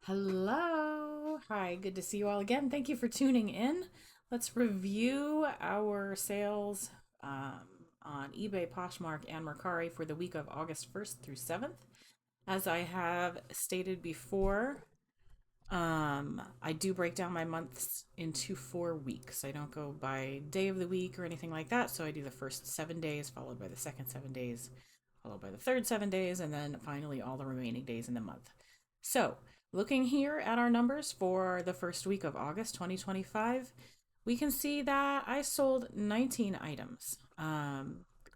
Hello. Hi, good to see you all again. Thank you for tuning in. Let's review our sales on eBay, Poshmark, and Mercari for the week of August 1st through 7th. As I have stated before, I do break down my months into 4 weeks. I don't go by day of the week or anything like that. So I do the first 7 days, followed by the second 7 days, followed by the third 7 days, and then finally all the remaining days in the month. So, looking here at our numbers for the first week of August 2025, we can see that I sold 19 items.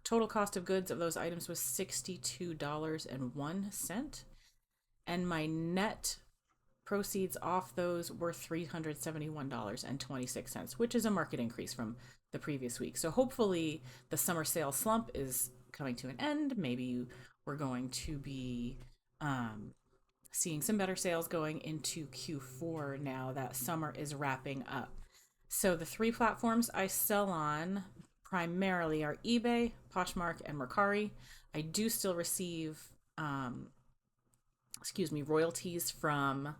Total cost of goods of those items was $62.01, and my net proceeds off those were $371.26, which is a market increase from the previous week. So hopefully the summer sale slump is coming to an end. Maybe we're going to be seeing some better sales going into Q4 now that summer is wrapping up. So the three platforms I sell on primarily are eBay, Poshmark, and Mercari. I do still receive, royalties from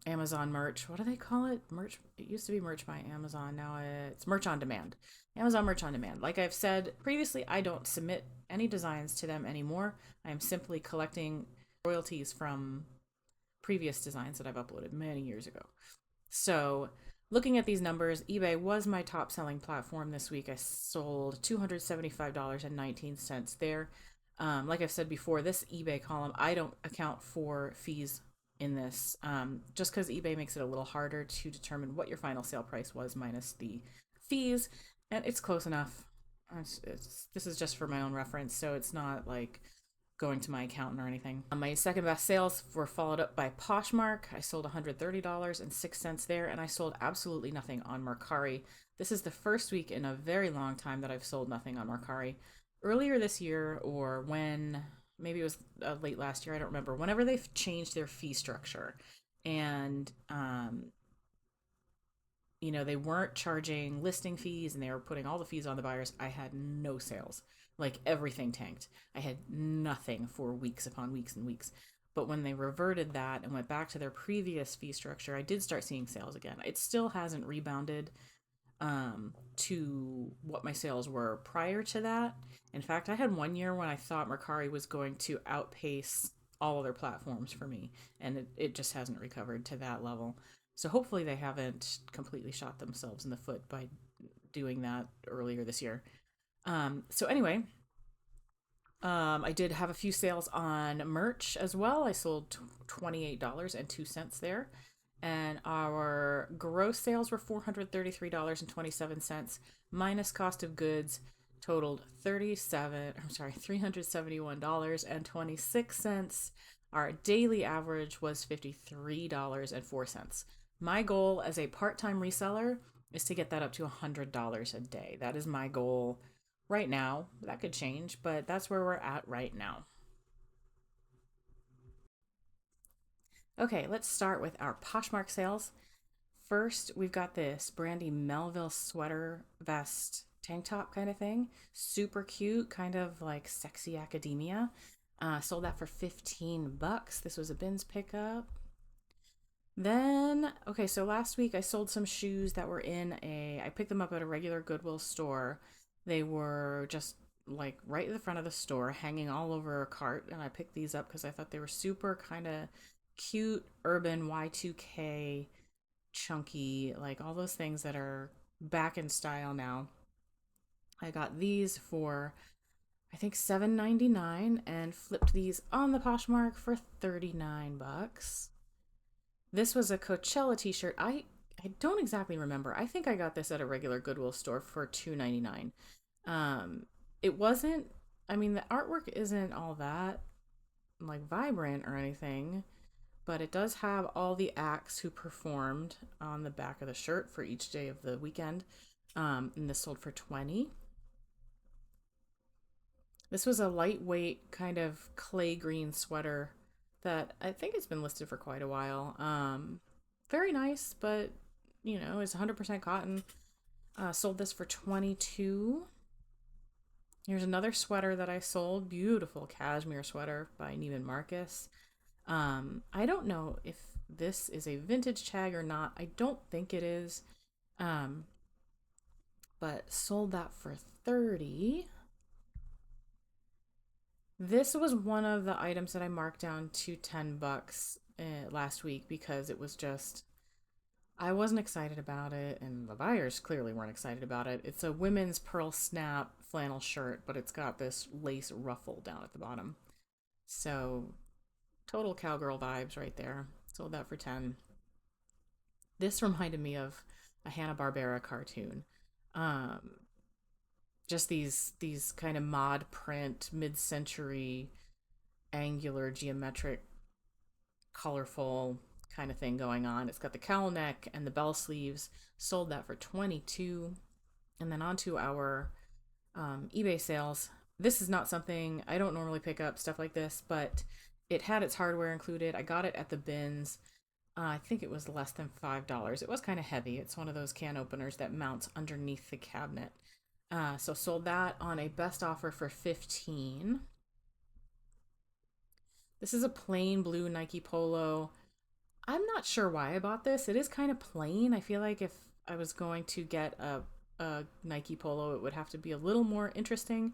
Amazon merch. What do they call it? Merch. It used to be merch by Amazon. Now it's merch on demand. Amazon merch on demand. Like I've said previously, I don't submit any designs to them anymore. I am simply collecting royalties from previous designs that I've uploaded many years ago. So, looking at these numbers, eBay was my top selling platform this week. I sold $275.19 there. Like I've said before, this eBay column, I don't account for fees in this, just because eBay makes it a little harder to determine what your final sale price was minus the fees, and it's close enough. This is just for my own reference, so it's not like going to my accountant or anything. My second best sales were followed up by Poshmark. I sold $130.06 there, and I sold absolutely nothing on Mercari. This is the first week in a very long time that I've sold nothing on Mercari. Earlier this year, or when maybe it was late last year, I don't remember, whenever they've changed their fee structure and they weren't charging listing fees and they were putting all the fees on the buyers, I had no sales. Like everything tanked. I had nothing for weeks upon weeks and weeks. But when they reverted that and went back to their previous fee structure, I did start seeing sales again. It still hasn't rebounded to what my sales were prior to that. In fact, I had one year when I thought Mercari was going to outpace all other platforms for me, and it just hasn't recovered to that level. So hopefully they haven't completely shot themselves in the foot by doing that earlier this year. So anyway, I did have a few sales on merch as well. I sold $28.02 there. And our gross sales were $433.27 minus cost of goods totaled $371.26. Our daily average was $53.04. My goal as a part-time reseller is to get that up to $100 a day. That is my goal right now. That could change, but that's where we're at right now. Okay, let's start with our Poshmark sales. First, we've got this Brandy Melville sweater vest tank top kind of thing. Super cute, kind of like sexy academia. Sold that for 15 bucks. This was a bins pickup. Then, okay, so last week I sold some shoes that were I picked them up at a regular Goodwill store. They were just like right in the front of the store, hanging all over a cart. And I picked these up because I thought they were super kind of cute, urban Y2K, chunky, like all those things that are back in style now. I got these for I think $7.99 and flipped these on the Poshmark for 39 bucks. This was a Coachella t-shirt. I don't exactly remember. I think I got this at a regular Goodwill store for $2.99. It wasn't, I mean, the artwork isn't all that like vibrant or anything, but it does have all the acts who performed on the back of the shirt for each day of the weekend. And this sold for 20. This was a lightweight kind of clay green sweater that I think it's been listed for quite a while. Very nice, but it's 100% cotton. Sold this for 22. Here's another sweater that I sold. Beautiful cashmere sweater by Neiman Marcus. I don't know if this is a vintage tag or not. I don't think it is. Um, but sold that for 30. This was one of the items that I marked down to $10 last week because it was just I wasn't excited about it, and the buyers clearly weren't excited about it. It's a women's pearl snap flannel shirt, but it's got this lace ruffle down at the bottom. So, total cowgirl vibes right there. Sold that for 10. This reminded me of a Hanna-Barbera cartoon. Um, just these kind of mod print mid-century angular geometric colorful kind of thing going on. It's got the cowl neck and the bell sleeves. Sold that for 22. And then onto our eBay sales. This is not something I don't normally pick up stuff like this, but it had its hardware included. I got it at the bins. I think it was less than $5. It was kind of heavy. It's one of those can openers that mounts underneath the cabinet. So sold that on a best offer for 15. This is a plain blue Nike Polo. I'm not sure why I bought this. It is kind of plain. I feel like if I was going to get a Nike Polo, it would have to be a little more interesting.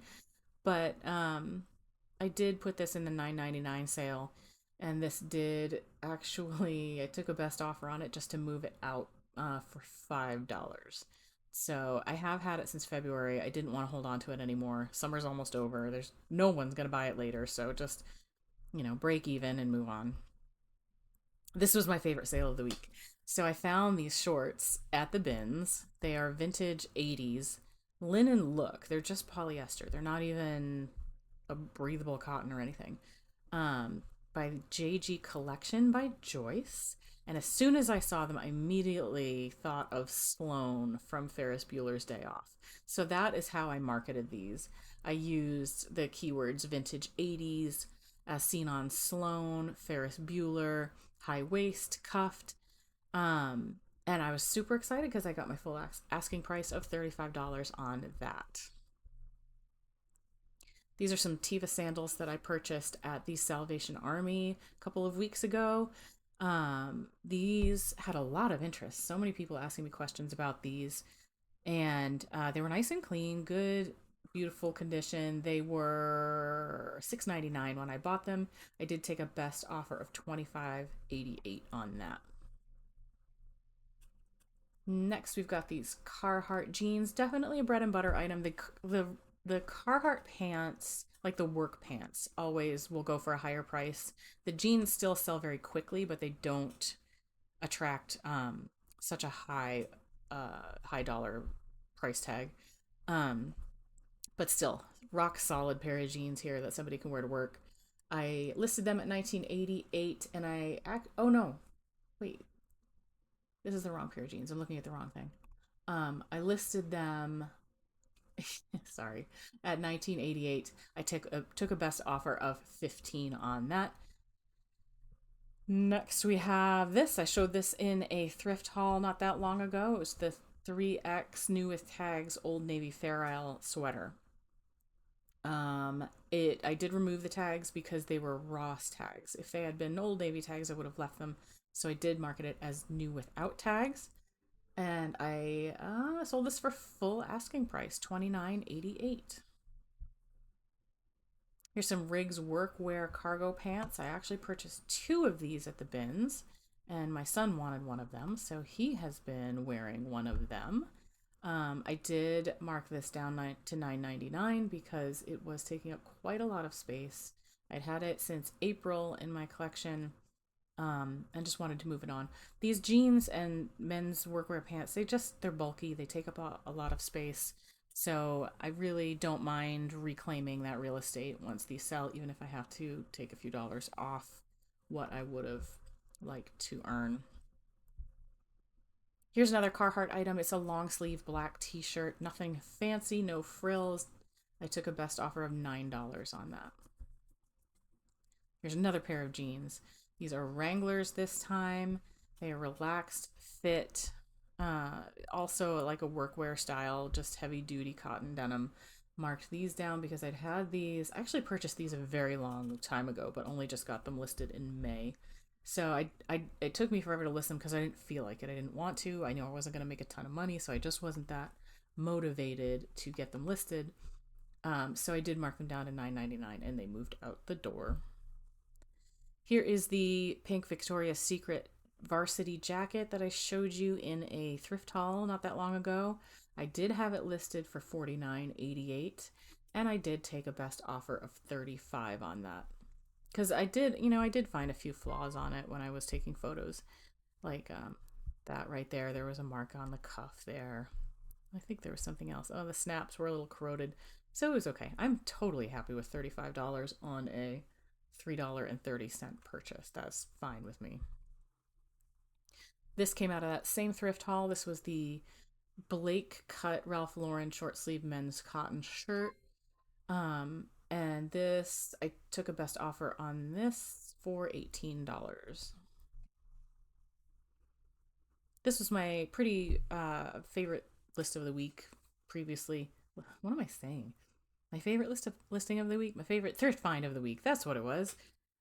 But I did put this in the $9.99 sale, and this did actually. I took a best offer on it just to move it out for $5. So I have had it since February. I didn't want to hold on to it anymore. Summer's almost over. There's no one's gonna buy it later, so just break even and move on. This was my favorite sale of the week. So I found these shorts at the bins. They are vintage 80s linen look. They're just polyester. They're not even a breathable cotton or anything. By JG Collection by Joyce. And as soon as I saw them, I immediately thought of Sloane from Ferris Bueller's Day Off. So that is how I marketed these. I used the keywords vintage 80s, as seen on Sloane, Ferris Bueller, high waist, cuffed. And I was super excited because I got my full asking price of $35 on that. These are some Tiva sandals that I purchased at the Salvation Army a couple of weeks ago. These had a lot of interest. So many people asking me questions about these. And they were nice and clean, good, beautiful condition. They were $6.99 when I bought them. I did take a best offer of $25.88 on that. Next, we've got these Carhartt jeans. Definitely a bread and butter item. The Carhartt pants, like the work pants, always will go for a higher price. The jeans still sell very quickly, but they don't attract such a high dollar price tag. Um, but still, rock solid pair of jeans here that somebody can wear to work. I listed them at 1988, and oh no, wait, this is the wrong pair of jeans. I'm looking at the wrong thing. I listed them. Sorry, at 1988. I took a best offer of 15 on that. Next, we have this. I showed this in a thrift haul not that long ago. It was the 3X new with tags Old Navy Fair Isle sweater. It I did remove the tags because they were Ross tags. If they had been Old Navy tags, I would have left them. So I did market it as new without tags, and I sold this for full asking price, $29.88. Here's some Riggs workwear cargo pants. I actually purchased two of these at the bins, and my son wanted one of them, so he has been wearing one of them. I did mark this down to $9.99 because it was taking up quite a lot of space. I'd had it since April in my collection, and just wanted to move it on. These jeans and men's workwear pants, they're bulky. They take up a lot of space. So I really don't mind reclaiming that real estate once these sell, even if I have to take a few dollars off what I would have liked to earn. Here's another Carhartt item. It's a long sleeve black t-shirt. Nothing fancy, no frills. I took a best offer of $9 on that. Here's another pair of jeans. These are Wranglers this time. They are relaxed fit. Also like a workwear style, just heavy duty cotton denim. Marked these down because I'd had these. I actually purchased these a very long time ago, but only just got them listed in May. So it took me forever to list them because I didn't feel like it. I didn't want to. I knew I wasn't going to make a ton of money, so I just wasn't that motivated to get them listed. So I did mark them down to $9.99, and they moved out the door. Here is the pink Victoria's Secret varsity jacket that I showed you in a thrift haul not that long ago. I did have it listed for $49.88, and I did take a best offer of $35 on that. Because I did find a few flaws on it when I was taking photos. Like that right there, there was a mark on the cuff there. I think there was something else. Oh, the snaps were a little corroded. So it was okay. I'm totally happy with $35 on a $3.30 purchase. That's fine with me. This came out of that same thrift haul. This was the Blake cut Ralph Lauren short sleeve men's cotton shirt. And this, I took a best offer on this for $18. This was my pretty favorite list of the week previously. What am I saying? My favorite listing of the week, my favorite thrift find of the week. That's what it was.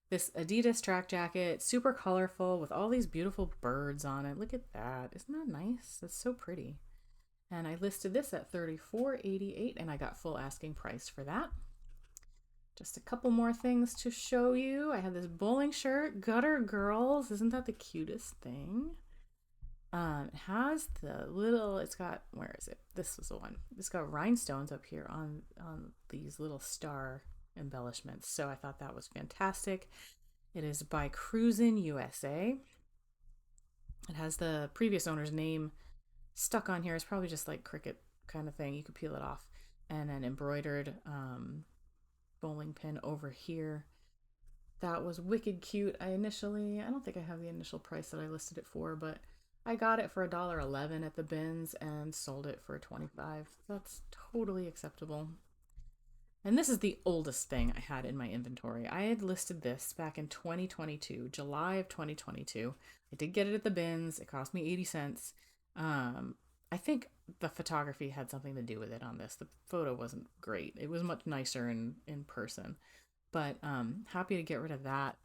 This Adidas track jacket, super colorful with all these beautiful birds on it. Look at that. Isn't that nice? That's so pretty. And I listed this at $34.88 and I got full asking price for that. Just a couple more things to show you. I have this bowling shirt, Gutter Girls. Isn't that the cutest thing? It has the little, it's got, where is it? This was the one. It's got rhinestones up here on these little star embellishments. So I thought that was fantastic. It is by Cruisin' USA. It has the previous owner's name stuck on here. It's probably just like Cricut kind of thing. You could peel it off. And an embroidered bowling pin over here. That was wicked cute. I don't think I have the initial price that I listed it for, but I got it for $1.11 at the bins and sold it for $25. That's totally acceptable. And this is the oldest thing I had in my inventory. I had listed this back in 2022, July of 2022. I did get it at the bins. It cost me 80 cents. I think the photography had something to do with it on this. The photo wasn't great. It was much nicer in person. But happy to get rid of that.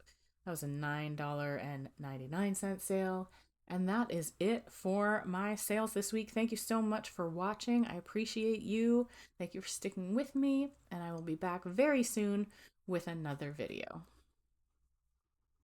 That was a $9.99 sale. And that is it for my sales this week. Thank you so much for watching. I appreciate you. Thank you for sticking with me. And I will be back very soon with another video.